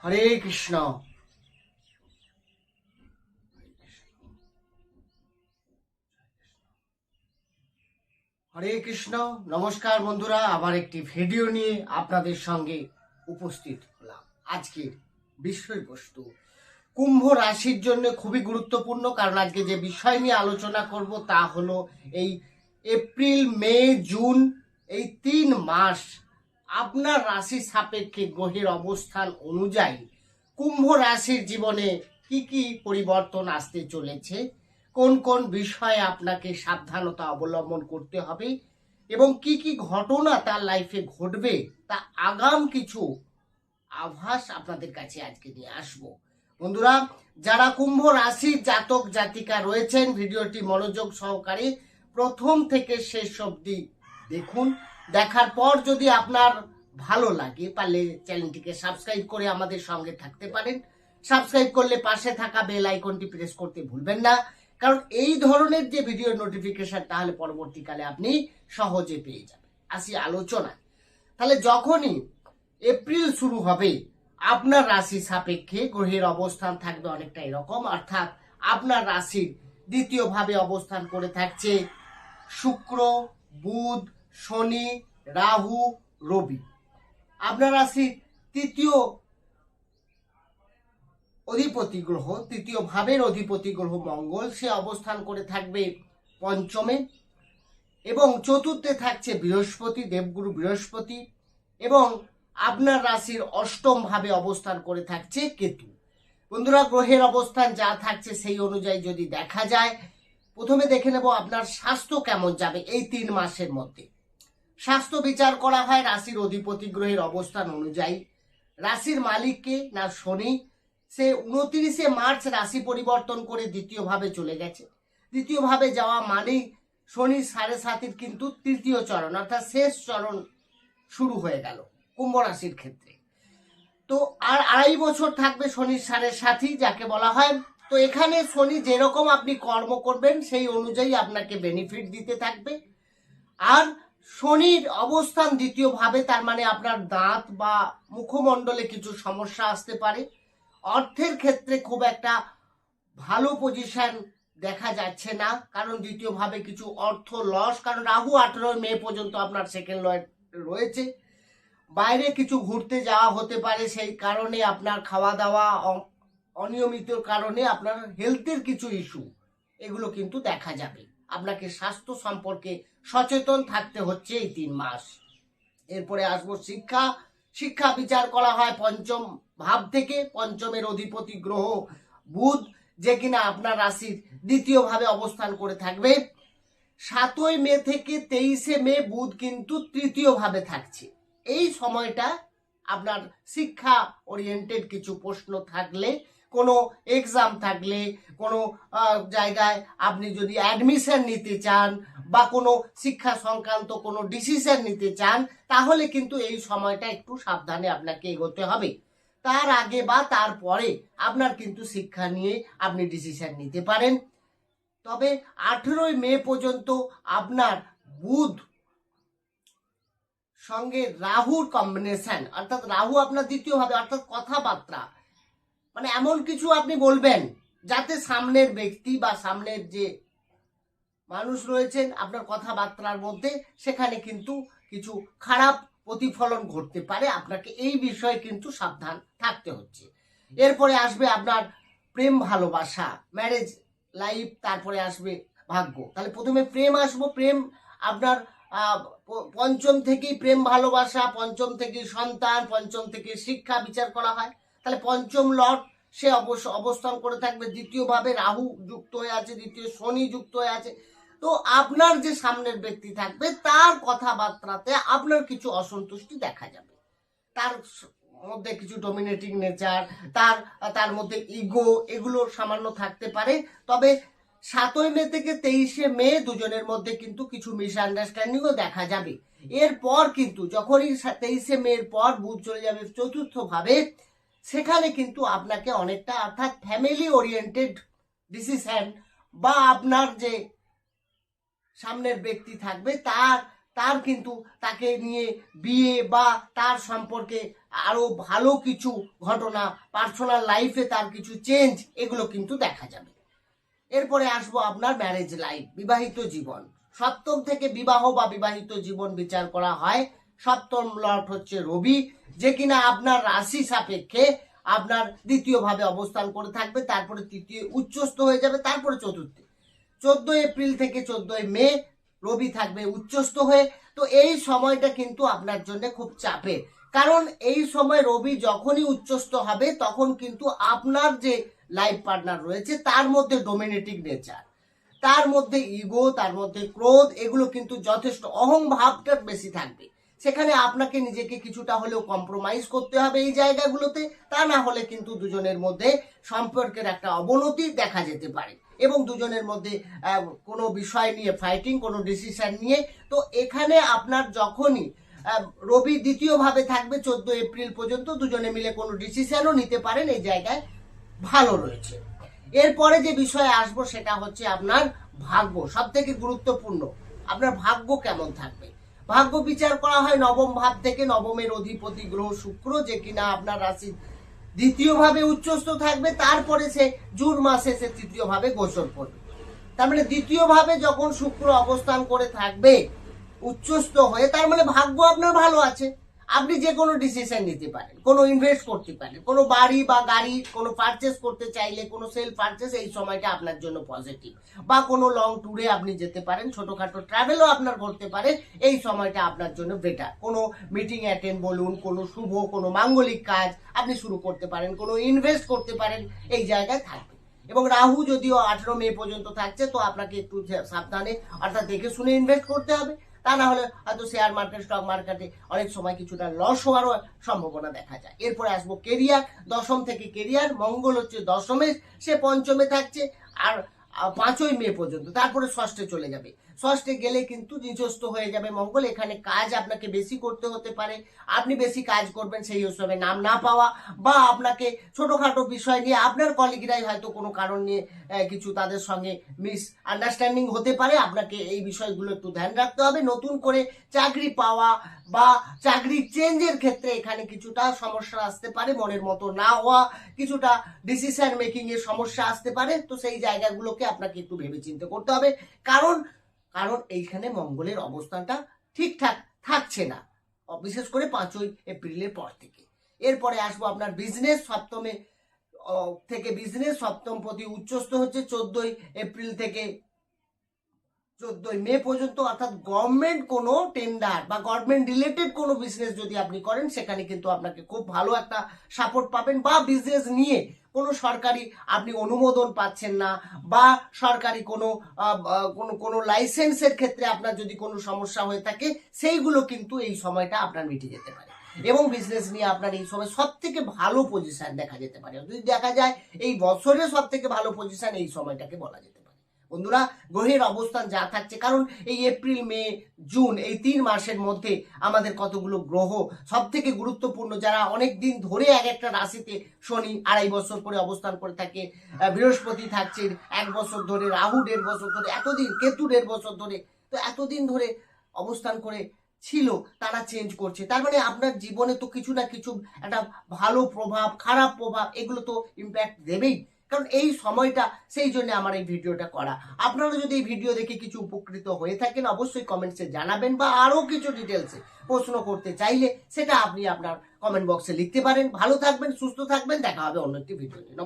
হরে কৃষ্ণ। হরে কৃষ্ণ। নমস্কার বন্ধুরা, আবার একটি ভিডিও নিয়ে আপনাদের সঙ্গে উপস্থিত হলাম। আজকের বিষয়বস্তু কুম্ভ রাশির জন্য খুবই গুরুত্বপূর্ণ, কারণ আজকে যে বিষয় নিয়ে আলোচনা করব তা হলো এই এপ্রিল, মে, জুন, এই 3 মাস আপনার রাশি সাপেক্ষে গ্রহের অবস্থান অনুযায়ী কুম্ভ রাশির জীবনে কি কি পরিবর্তন আসতে চলেছে, কোন কোন বিষয়ে আপনাকে সাবধানতা অবলম্বন করতে হবে এবং কি কি ঘটনা তার লাইফে ঘটবে তা আগাম কিছু আভাস আপনাদের কাছে আজকে নিয়ে আসবো। বন্ধুরা, যারা কুম্ভ রাশির জাতক জাতিকা রয়েছেন, ভিডিওটি মনোযোগ সহকারে প্রথম থেকে শেষ অবধি দেখুন। দেখার পর যদি আপনার ভালো লাগে তাহলে চ্যানেলটিকে সাবস্ক্রাইব করে আমাদের সঙ্গে থাকতে পারেন। সাবস্ক্রাইব করলে পাশে থাকা বেল আইকনটি প্রেস করতে ভুলবেন না, কারণ এই ধরনের যে ভিডিও নোটিফিকেশন তাহলে পরবর্তীকালে আপনি সহজে পেয়ে যাবেন। আসি আলোচনায়। তাহলে যখনই এপ্রিল শুরু হবে, আপনার রাশি সাপেক্ষে গ্রহের অবস্থান থাকবে অনেকটা এরকম, অর্থাৎ আপনার রাশির দ্বিতীয় ভাবে অবস্থান করে থাকছে শুক্র, বুধ, শনি, রাহু, রবি। আপনার রাশির তৃতীয় অধিপতি গ্রহ, তৃতীয় ভাবের অধিপতি গ্রহ মঙ্গল, সে অবস্থান করে থাকবে পঞ্চমে, এবং চতুর্থে থাকছে বৃহস্পতি, দেবগুরু বৃহস্পতি, এবং আপনার রাশির অষ্টম ভাবে অবস্থান করে থাকছে কেতু। বন্ধুরা, গ্রহের অবস্থান যা থাকছে সেই অনুযায়ী যদি দেখা যায়, প্রথমে দেখে নেব আপনার স্বাস্থ্য কেমন যাবে এই 3 মাসের মধ্যে। স্বাস্থ্য বিচার করা হয় রাশির অধিপতি গ্রহের অবস্থান অনুযায়ী। রাশির মালিককে না শনি, সে 29শে মার্চ রাশি পরিবর্তন করে দ্বিতীয় ভাবে চলে গেছে। দ্বিতীয় ভাবে যাওয়া মানেই শনির 7.5 কিন্তু তৃতীয় চরণ অর্থাৎ শেষ চরণ শুরু হয়ে গেল কুম্ভ রাশির ক্ষেত্রে। তো আর 2.5 বছর থাকবে শনির 7.5, যাকে বলা হয়। তো এখানে শনি যেরকম আপনি কর্ম করবেন সেই অনুযায়ী আপনাকে বেনিফিট দিতে থাকবে। আর শনির অবস্থান দ্বিতীয় ভাবে, তার মানে আপনার দাঁত বা মুখমণ্ডলে কিছু সমস্যা আসতে পারে। অর্থের ক্ষেত্রে খুব একটা ভালো পজিশন দেখা যাচ্ছে না, কারণ দ্বিতীয় ভাবে কিছু অর্থ লস, কারণ রাহু 18 মে পর্যন্ত আপনার সেকেন্ড লর্ড রয়েছে। বাইরে কিছু ঘুরতে যাওয়া হতে পারে, সেই কারণে আপনার খাওয়া দাওয়া অনিয়মিত কারণে আপনার হেলথের কিছু ইস্যু, এগুলো কিন্তু দেখা যাবে। আপনাকে স্বাস্থ্য সম্পর্কে সচেতন থাকতে হচ্ছে এই 3 মাস। এরপরে আসবো শিক্ষা। শিক্ষা বিচার করা হয় পঞ্চম ভাব থেকে। পঞ্চমের অধিপতি গ্রহ বুধ, যে কিনা আপনার রাশির দ্বিতীয় ভাবে অবস্থান করে থাকবে। 7 মে থেকে 23শে মে বুধ কিন্তু তৃতীয় ভাবে থাকছে। এই সময়টা আপনার শিক্ষা ওরিয়েন্টেড কিছু প্রশ্ন থাকলে, কোনো এক্সাম থাকলে, কোনো জায়গায় আপনি যদি অ্যাডমিশন নিতে চান বা কোনো শিক্ষা সংক্রান্ত কোনো ডিসিশন নিতে চান, তাহলে কিন্তু এই সময়টা একটু সাবধানে আপনাকে এগোতে হবে। তার আগে বা তারপরে আপনার কিন্তু শিক্ষা নিয়ে আপনি ডিসিশন নিতে পারেন। তবে 18 মে পর্যন্ত আপনার বুধ সঙ্গে রাহুর কম্বিনেশন, অর্থাৎ রাহু আপনার দ্বিতীয় ভাবে, অর্থাৎ কথাবার্তা, মানে এমন কিছু আপনি বলবেন যাতে সামনের ব্যক্তি বা সামনের যে মানুষ রয়েছেন আপনার কথাবার্তার মধ্যে, সেখানে কিন্তু কিছু খারাপ প্রতিফলন ঘটতে পারে। আপনাকে এই বিষয়ে কিন্তু সাবধান থাকতে হচ্ছে। এরপরে আসবে আপনার প্রেম ভালোবাসা, ম্যারেজ লাইফ, তারপরে আসবে ভাগ্য। তাহলে প্রথমে প্রেম আসবো। প্রেম আপনার পঞ্চম থেকেই প্রেম ভালোবাসা, পঞ্চম থেকে সন্তান, পঞ্চম থেকে শিক্ষা বিচার করা হয়। তাহলে পঞ্চম লর্ড সে অবস্থান করে থাকবে দ্বিতীয় ভাবে, রাহু যুক্ত হয়ে আছে, দ্বিতীয় শনি যুক্ত হয়ে আছে। তো আপনার যে সামনের ব্যক্তি থাকবে তার কথাবার্তাতে আপনার কিছু অসন্তুষ্টি দেখা যাবে। তার মধ্যে কিছু ডমিনেটিং নেচার, তার মধ্যে ইগো, এগুলো সামান্য থাকতে পারে। তবে 7 মে থেকে 23শে মে দুজনের মধ্যে কিন্তু কিছু মিসআন্ডারস্ট্যান্ডিংও দেখা যাবে। এরপর কিন্তু যখনই 23শে মের পর বুধ চলে যাবে চতুর্থ ভাবে, সেখানে কিন্তু আপনাকে অনেকটা, অর্থাৎ ফ্যামিলি ওরিয়েন্টেড ডিসিশন বা আপনার যে সামনের ব্যক্তি থাকবে তার কিন্তু তাকে নিয়ে বিয়ে বা তার সম্পর্কে আরো ভালো কিছু ঘটনা, পার্সোনাল লাইফে তার কিছু চেঞ্জ, এগুলো কিন্তু দেখা যাবে। এরপরে আসবো আপনার ম্যারেজ লাইফ, বিবাহিত জীবন। সপ্তম থেকে বিবাহ বা বিবাহিত জীবন বিচার করা হয়। সপ্তম লর্ড হচ্ছে রবি, যে কিনা আপনার রাশি সাপেক্ষে আপনার দ্বিতীয় ভাবে অবস্থান করে থাকবে, তারপরে তৃতীয় উচ্চস্থ হয়ে যাবে, তারপরে চতুর্থে। 14 এপ্রিল থেকে 14 মে রবি থাকবে উচ্চস্থ হয়ে। তো এই সময়টা কিন্তু আপনার জন্য খুব চাপের, কারণ এই সময় রবি যখনই উচ্চস্থ হবে তখন কিন্তু আপনার যে লাইফ পার্টনার রয়েছে তার মধ্যে ডোমিনেটিং নেচার, তার মধ্যে ইগো, তার মধ্যে ক্রোধ, এগুলো কিন্তু যথেষ্ট, অহং ভাবটা বেশি থাকবে। সেখানে আপনাকে নিজেকে কিছুটা হলেও কম্প্রোমাইজ করতে হবে এই জায়গাগুলোতে, তা না হলে কিন্তু দুজনের মধ্যে সম্পর্কের একটা অবনতি দেখা যেতে পারে এবং দুজনের মধ্যে কোনো বিষয় নিয়ে ফাইটিং, কোনো ডিসিশন নিয়ে। তো এখানে আপনার যখনই রবি দ্বিতীয় ভাবে থাকবে 14 এপ্রিল পর্যন্ত, দুজনে মিলে কোনো ডিসিশনও নিতে পারেন, এই জায়গায় ভালো রয়েছে। এরপরে যে বিষয়ে আসবো সেটা হচ্ছে আপনার ভাগ্য। সব থেকে গুরুত্বপূর্ণ, আপনার ভাগ্য কেমন থাকবে। ভাগ্য বিচার করা হয় নবম ভাব থেকে। নবমের অধিপতি গ্রহ শুক্র, যে কিনা আপনার রাশির দ্বিতীয় ভাবে উচ্চস্থ থাকবে, তারপরে সে জুন মাসে সে তৃতীয় ভাবে গোচর করবে। তার মানে দ্বিতীয় ভাবে যখন শুক্র অবস্থান করে থাকবে উচ্চস্থ হয়ে, তার মানে ভাগ্য আপনার ভালো আছে। আপনি যে কোনো ডিসিশন নিতে পারেন, কোনো ইনভেস্ট করতে পারেন, কোনো বাড়ি বা গাড়ি কোনো পারচেস করতে চাইলে, কোনো সেল পারচেস, এই সময়টা আপনার জন্য পজিটিভ। বা কোনো লং ট্যুরে আপনি যেতে পারেন, ছোটখাটো ট্রাভেলও আপনার করতে পারেন, এই সময়টা আপনার জন্য বেটার। কোনো মিটিং অ্যাটেন্ড বলুন, কোনো শুভ কোনো মাঙ্গলিক কাজ আপনি শুরু করতে পারেন, কোনো ইনভেস্ট করতে পারেন, এই জায়গায় থাকবে। এবং রাহু যদিও 18 মে পর্যন্ত থাকছে, তো আপনাকে একটু সাবধানে অর্থাৎ দেখে শুনে ইনভেস্ট করতে হবে, তা না হলে হয়তো শেয়ার মার্কেট, স্টক মার্কেটে অনেক সময় কিছুটা লস হওয়ারও সম্ভাবনা দেখা যায়। এরপরে আসবো কেরিয়ার। দশম থেকে কেরিয়ার, মঙ্গল হচ্ছে দশমে, সে পঞ্চমে থাকছে আর 5ই মে পর্যন্ত, তারপরে ষষ্ঠে চলে যাবে। ষষ্ঠে গেলে কিন্তু নিজস্ব হয়ে যাবে মঙ্গল। এখানে কাজ আপনাকে বেশি করতে হতে পারে, আপনি বেশি কাজ করবেন, সেই হিসাবে নাম না পাওয়া, বা আপনাকে ছোটখাটো বিষয় নিয়ে আপনার কলিগরাই হয়তো কোনো কারণ নিয়ে কিছু তাদের সঙ্গে মিস আন্ডারস্ট্যান্ডিং হতে পারে। আপনাকে এই বিষয়গুলো একটু ধ্যান রাখতে হবে। নতুন করে চাকরি পাওয়া বা চাকরি চেঞ্জের ক্ষেত্রে এখানে কিছুটা সমস্যা আসতে পারে, মনের মতো না হওয়া, কিছুটা ডিসিশন মেকিং এর সমস্যা আসতে পারে। তো সেই জায়গাগুলোকে আপনাকে একটু ভেবেচিন্তে করতে হবে, কারণ এইখানে মঙ্গলের অবস্থানটা ঠিকঠাক থাকছে না, বিশেষ করে 5ই এপ্রিলের পর থেকে। এরপরে আসবো আপনার বিজনেস। সপ্তমে থেকে বিজনেস, সপ্তম পতি উচ্চস্থ হচ্ছে 14 এপ্রিল থেকে 14 মে পর্যন্ত। অর্থাৎ গভর্নমেন্ট কোনো টেন্ডার বা গভর্নমেন্ট রিলেটেড কোনো বিজনেস যদি আপনি করেন, সেখানে কিন্তু আপনাকে খুব ভালো একটা সাপোর্ট পাবেন। বা বিজনেস নিয়ে কোনো সরকারি আপনি অনুমোদন পাচ্ছেন না, বা সরকারি কোনো কোনো লাইসেন্সের ক্ষেত্রে আপনার যদি কোনো সমস্যা হয়ে থাকে, সেইগুলো কিন্তু এই সময়টা আপনার মিটে যেতে পারে। এবং বিজনেস নিয়ে আপনার এই সময় সব থেকে ভালো পজিশন দেখা যেতে পারে। যদি দেখা যায় এই বছরের সব থেকে ভালো পজিশন এই সময়টাকে বলা যেতে পারে। বন্ধুরা, গ্রহের অবস্থান যা থাকছে, কারণ এই এপ্রিল মে জুন এই 3 মাসের মধ্যে আমাদের কতগুলো গ্রহ সব থেকে গুরুত্বপূর্ণ, যারা অনেক দিন ধরে এক একটা রাশিতে, শনি 2.5 বছর করে অবস্থান করে থাকে, বৃহস্পতি থাকছে 1 বছর ধরে, রাহু 1.5 বছর ধরে, এতদিন কেতু 1.5 বছর ধরে, তো এতদিন ধরে অবস্থান করে ছিল, তারা চেঞ্জ করছে। তার মানে আপনার জীবনে তো কিছু না কিছু একটা ভালো প্রভাব, খারাপ প্রভাব, এগুলো তো ইম্প্যাক্ট দেবেই। কারণ এই সময়টা, সেই জন্য আমার এই ভিডিওটা করা। আপনারা যদি এই ভিডিও দেখে কিছু উপকৃত হয়ে থাকেন, অবশ্যই কমেন্টসে জানাবেন, বা আরো কিছু ডিটেলসে প্রশ্ন করতে চাইলে সেটা আপনি আপনার কমেন্ট বক্সে লিখতে পারেন। ভালো থাকবেন, সুস্থ থাকবেন, দেখা হবে অন্য একটি ভিডিও নিয়ে।